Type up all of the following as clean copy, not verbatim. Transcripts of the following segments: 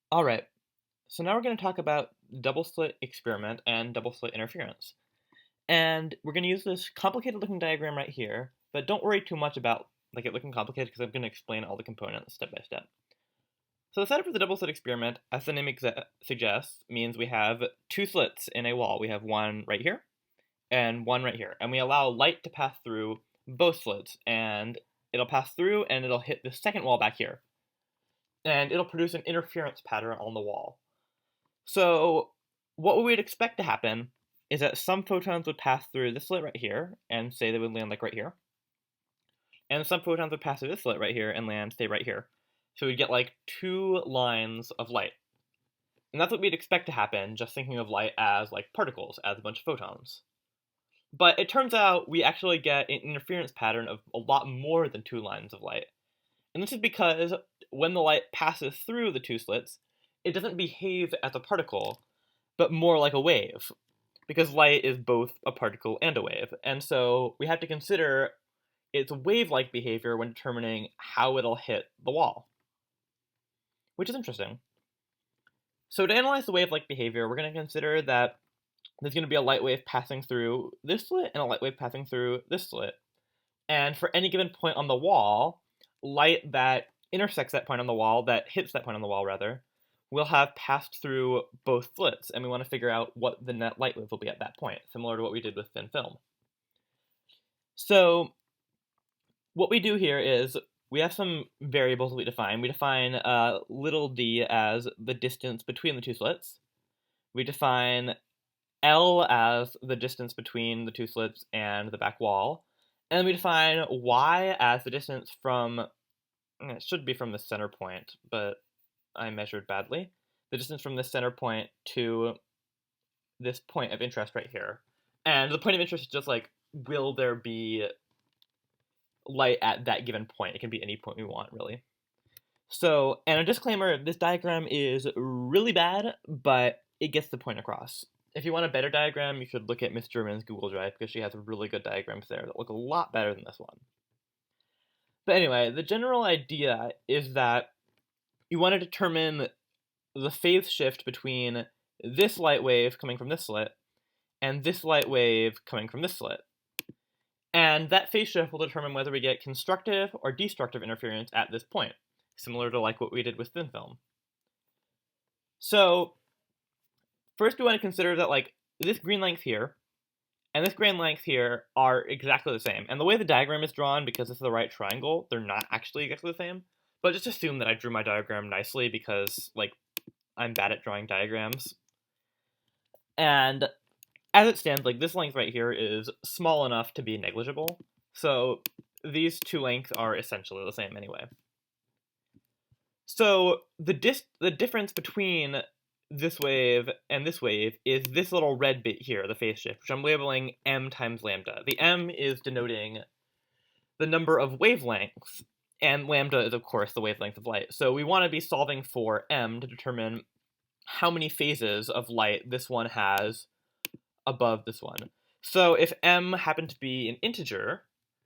Alright, so now we're going to talk about double slit experiment and double slit interference. And we're going to use this complicated looking diagram right here, but don't worry too much about it looking complicated because I'm going to explain all the components step by step. So the setup for the double slit experiment, as the name suggests, means we have two slits in a wall. We have one right here and one right here, and we allow light to pass through both slits, and it'll pass through and it'll hit the second wall back here, and it'll produce an interference pattern on the wall. So what we would expect to happen is that some photons would pass through this slit right here, and say they would land like right here. And some photons would pass through this slit right here and land, say, right here. So we'd get like two lines of light. And that's what we'd expect to happen, just thinking of light as like particles, as a bunch of photons. But it turns out we actually get an interference pattern of a lot more than two lines of light. And this is because when the light passes through the two slits, it doesn't behave as a particle, but more like a wave, because light is both a particle and a wave. And so we have to consider its wave-like behavior when determining how it'll hit the wall, which is interesting. So to analyze the wave-like behavior, we're going to consider that there's going to be a light wave passing through this slit and a light wave passing through this slit. And for any given point on the wall, light that intersects that point on the wall, that hits that point on the wall rather, will have passed through both slits, and we want to figure out what the net light wave will be at that point, similar to what we did with thin film. So what we do here is we have some variables we define. We define little d as the distance between the two slits. We define L as the distance between the two slits and the back wall. And then we define y as the distance from, it should be from the center point, but I measured badly, the distance from this center point to this point of interest right here. And the point of interest is just like, will there be light at that given point? It can be any point we want, really. So, and a disclaimer, this diagram is really bad, but it gets the point across. If you want a better diagram, you should look at Miss German's Google Drive, because she has really good diagrams there that look a lot better than this one. But anyway, the general idea is that you want to determine the phase shift between this light wave coming from this slit and this light wave coming from this slit. And that phase shift will determine whether we get constructive or destructive interference at this point, similar to like what we did with thin film. So first we want to consider that like this green length here and this green length here are exactly the same. And the way the diagram is drawn, because this is the right triangle, they're not actually exactly the same. But just assume that I drew my diagram nicely because like I'm bad at drawing diagrams. And as it stands, like this length right here is small enough to be negligible. So these two lengths are essentially the same anyway. So the difference between this wave and this wave is this little red bit here, the phase shift, which I'm labeling m times lambda. The m is denoting the number of wavelengths, and lambda is, of course, the wavelength of light. So we want to be solving for m to determine how many phases of light this one has above this one. So if m happened to be an integer,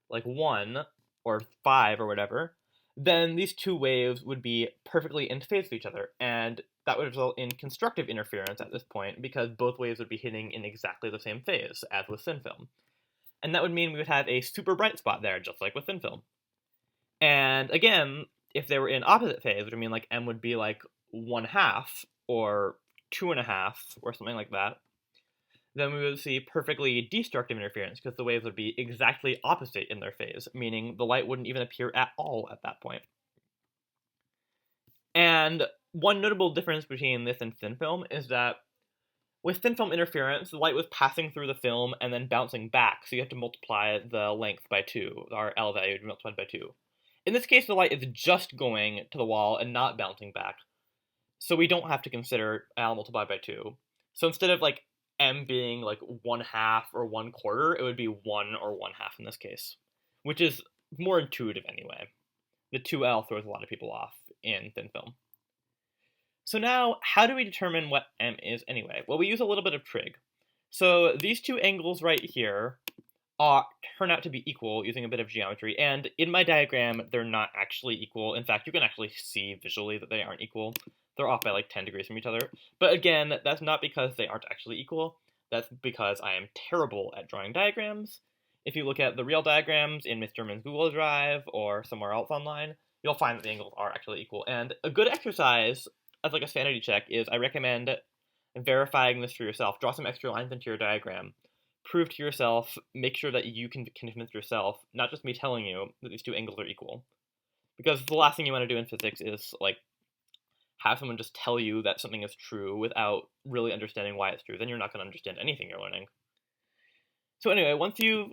like 1 or 5 or whatever, then these two waves would be perfectly in phase with each other, and that would result in constructive interference at this point because both waves would be hitting in exactly the same phase as with thin film. And that would mean we would have a super bright spot there, just like with thin film. And again, if they were in opposite phase, which would mean like m would be like 1/2 or 2.5 or something like that, then we would see perfectly destructive interference because the waves would be exactly opposite in their phase, meaning the light wouldn't even appear at all at that point. And one notable difference between this and thin film is that with thin film interference, the light was passing through the film and then bouncing back, so you have to multiply the length by 2, our L value would be multiplied by 2. In this case, the light is just going to the wall and not bouncing back, so we don't have to consider L multiplied by 2. So instead of like m being like 1/2 or 1/4, it would be 1 or 1/2 in this case, which is more intuitive anyway. The 2L throws a lot of people off in thin film. So now, how do we determine what m is anyway? Well, we use a little bit of trig. So these two angles right here turn out to be equal using a bit of geometry, and in my diagram, they're not actually equal. In fact, you can actually see visually that they aren't equal. They're off by like 10 degrees from each other. But again, that's not because they aren't actually equal. That's because I am terrible at drawing diagrams. If you look at the real diagrams in Miss German's Google Drive or somewhere else online, you'll find that the angles are actually equal. And a good exercise as like a sanity check is I recommend verifying this for yourself. Draw some extra lines into your diagram. Prove to yourself, make sure that you can convince yourself, not just me telling you, that these two angles are equal. Because the last thing you want to do in physics is, like, have someone just tell you that something is true without really understanding why it's true. Then you're not going to understand anything you're learning. So anyway, once you've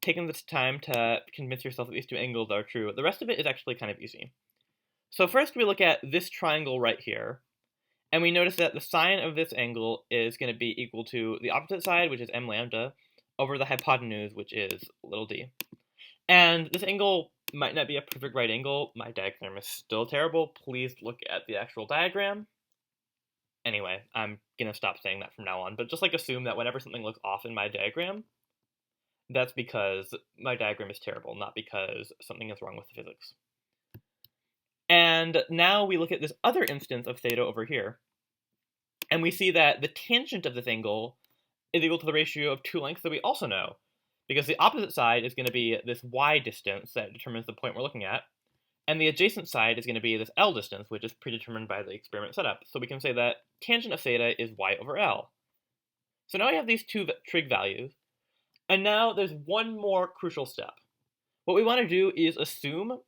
taken this time to convince yourself that these two angles are true, the rest of it is actually kind of easy. So first we look at this triangle right here, and we notice that the sine of this angle is going to be equal to the opposite side, which is m lambda, over the hypotenuse, which is little d. And this angle might not be a perfect right angle. My diagram is still terrible. Please look at the actual diagram. Anyway, I'm going to stop saying that from now on, but just like assume that whenever something looks off in my diagram, that's because my diagram is terrible, not because something is wrong with the physics. And now we look at this other instance of theta over here, and we see that the tangent of this angle is equal to the ratio of two lengths that we also know, because the opposite side is going to be this y distance that determines the point we're looking at, and the adjacent side is going to be this L distance, which is predetermined by the experiment setup. So we can say that tangent of theta is y over L. So now we have these two trig values, and now there's one more crucial step. What we want to do is assume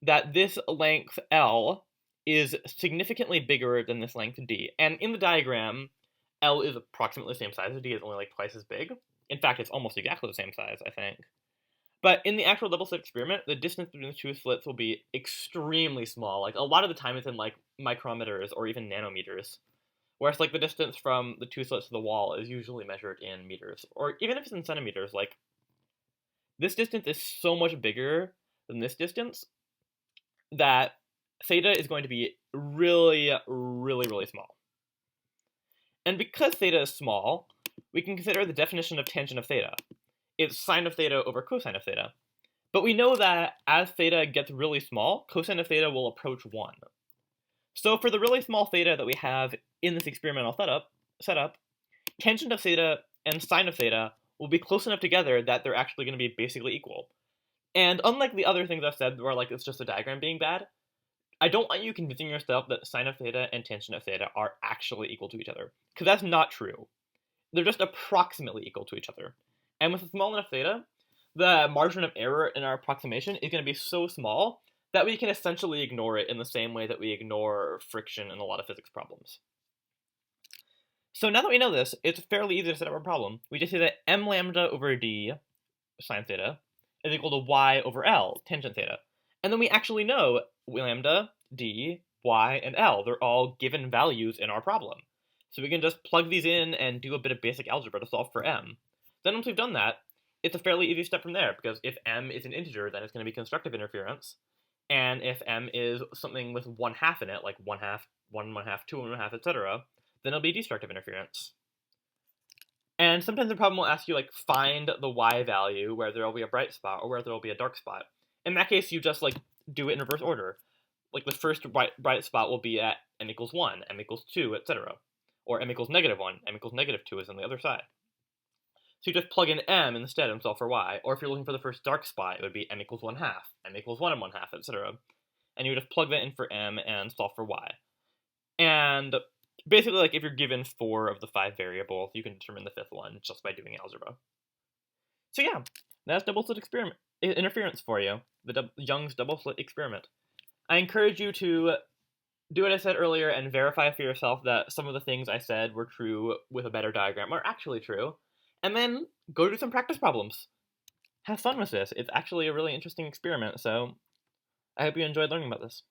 that this length L is significantly bigger than this length D. And in the diagram, L is approximately the same size as D, is only like twice as big. In fact, it's almost exactly the same size, I think. But in the actual double slit experiment, the distance between the two slits will be extremely small. Like, a lot of the time it's in, like, micrometers or even nanometers. Whereas, like, the distance from the two slits to the wall is usually measured in meters. Or even if it's in centimeters, like, this distance is so much bigger than this distance that theta is going to be really, really, really small. And because theta is small, we can consider the definition of tangent of theta. It's sine of theta over cosine of theta. But we know that as theta gets really small, cosine of theta will approach 1. So for the really small theta that we have in this experimental setup, tangent of theta and sine of theta will be close enough together that they're actually going to be basically equal. And unlike the other things I've said where like it's just a diagram being bad, I don't want you convincing yourself that sine of theta and tangent of theta are actually equal to each other, because that's not true. They're just approximately equal to each other. And with a small enough theta, the margin of error in our approximation is going to be so small that we can essentially ignore it in the same way that we ignore friction in a lot of physics problems. So now that we know this, it's fairly easy to set up our problem. We just say that m lambda over d sine theta is equal to y over L tangent theta. And then we actually know lambda, d, y, and L. They're all given values in our problem. So we can just plug these in and do a bit of basic algebra to solve for m. Then once we've done that, it's a fairly easy step from there, because if m is an integer, then it's going to be constructive interference. And if m is something with 1/2 in it, like 1/2, 1/2, 2 1/2, etc., then it'll be destructive interference. And sometimes the problem will ask you, like, find the y value where there will be a bright spot or where there will be a dark spot. In that case, you just, like, do it in reverse order. Like, the first bright spot will be at m equals 1, m equals 2, etc. Or m equals -1, m equals -2 is on the other side. So you just plug in m instead and solve for y. Or if you're looking for the first dark spot, it would be m equals 1/2, m equals 1 1/2, etc. And you would just plug that in for m and solve for y. And basically, like, if you're given 4 of the 5 variables, you can determine the 5th one just by doing algebra. So yeah, that's double slit experiment interference for you, the Young's double slit experiment. I encourage you to do what I said earlier and verify for yourself that some of the things I said were true with a better diagram are actually true, and then go do some practice problems. Have fun with this. It's actually a really interesting experiment, so I hope you enjoyed learning about this.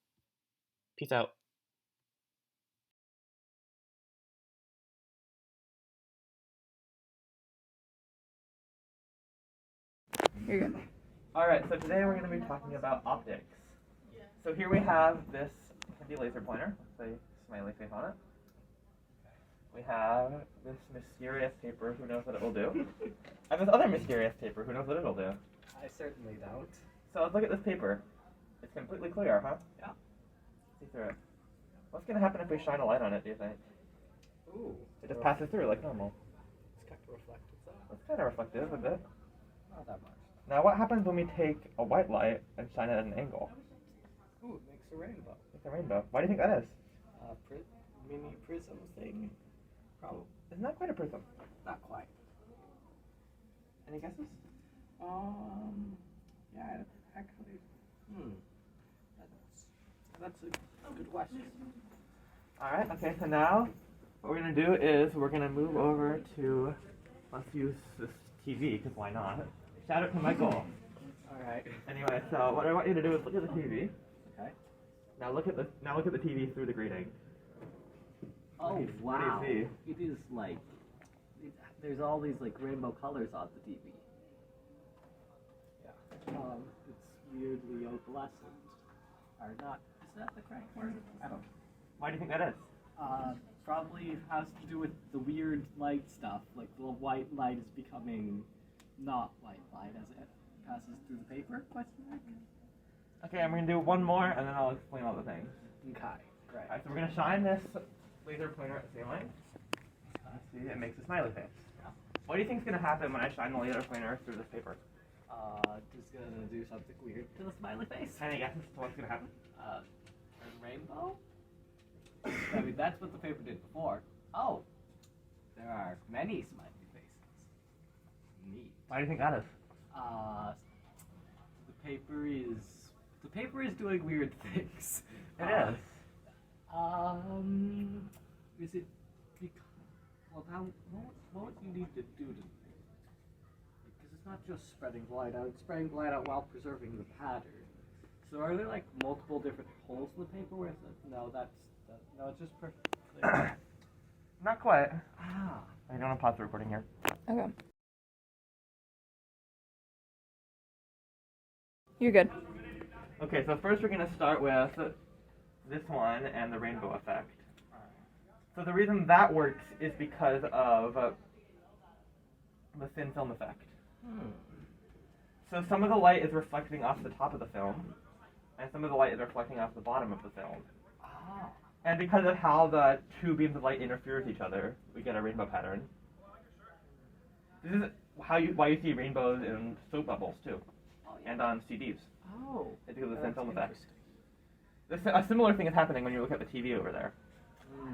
Peace out. Here you go. Alright, so today we're going to be talking about optics. So here we have this handy laser pointer with a smiley face on it. We have this mysterious paper, who knows what it will do. And this other mysterious paper, who knows what it'll do. I certainly don't. So let's look at this paper. It's completely clear, huh? Yeah. See through it. What's going to happen if we shine a light on it, do you think? Ooh. It just passes through like normal. It's kind of reflective though. It's kind of reflective a bit. Not that much. Now, what happens when we take a white light and shine it at an angle? Ooh, it makes a rainbow. It's a rainbow. Why do you think that is? Mini prism thing. Probably. Isn't that quite a prism? Not quite. Any guesses? Yeah, actually. That's a good question. Alright, okay, so now what we're going to do is we're going to move over to, let's use this TV, because why not? Shout out to Michael. Alright. Anyway, so what I want you to do is look at the TV. Okay. Now look at the TV through the grating. Oh What do you wow! see? It is like there's all these like rainbow colors on the TV. Yeah. It's weirdly opalescent, or not? Is that the correct word? I don't know. Why do you think that is? Probably has to do with the weird light stuff. Like the white light is becoming not white light as it passes through the paper? Question mark. Okay, I'm going to do one more and then I'll explain all the things. Okay. Great. Alright, so we're going to shine this laser pointer at the ceiling. See, it makes a smiley face. Yeah. What do you think is going to happen when I shine the laser pointer through this paper? Just gonna do something weird to the smiley face. Any guesses to what's going to happen? A rainbow? I mean, that's what the paper did before. Oh, there are many smiley faces. Neat. Why do you think that is? The paper is doing weird things. It is. Is it because, well, how, what would you need to do to, because it's not just spreading light out, it's spreading light out while preserving the pattern. So are there like multiple different holes in the paper where it's like, no, no, it's just perfectly clear. Not quite. Ah. I don't want to pause the recording here. Okay. You're good. Okay, so first we're going to start with this one and the rainbow effect. So the reason that works is because of the thin film effect. So some of the light is reflecting off the top of the film, and some of the light is reflecting off the bottom of the film. Ah. And because of how the two beams of light interfere with each other, we get a rainbow pattern. This is why you see rainbows in soap bubbles too, and on CDs. Oh. It's because of the thin film effect. A similar thing is happening when you look at the TV over there.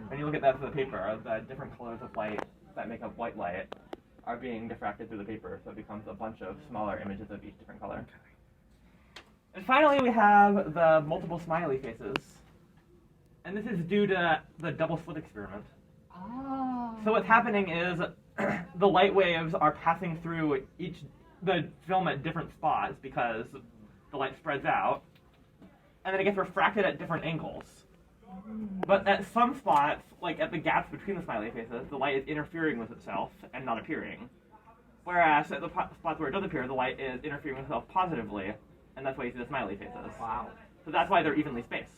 When you look at that through the paper, the different colors of light that make up white light are being diffracted through the paper, so it becomes a bunch of smaller images of each different color. And finally, we have the multiple smiley faces. And this is due to the double slit experiment. Ah. So what's happening is the light waves are passing through the film at different spots because the light spreads out, and then it gets refracted at different angles. But at some spots, like at the gaps between the smiley faces, the light is interfering with itself and not appearing. Whereas at the spots where it does appear, the light is interfering with itself positively, and that's why you see the smiley faces. Wow. So that's why they're evenly spaced.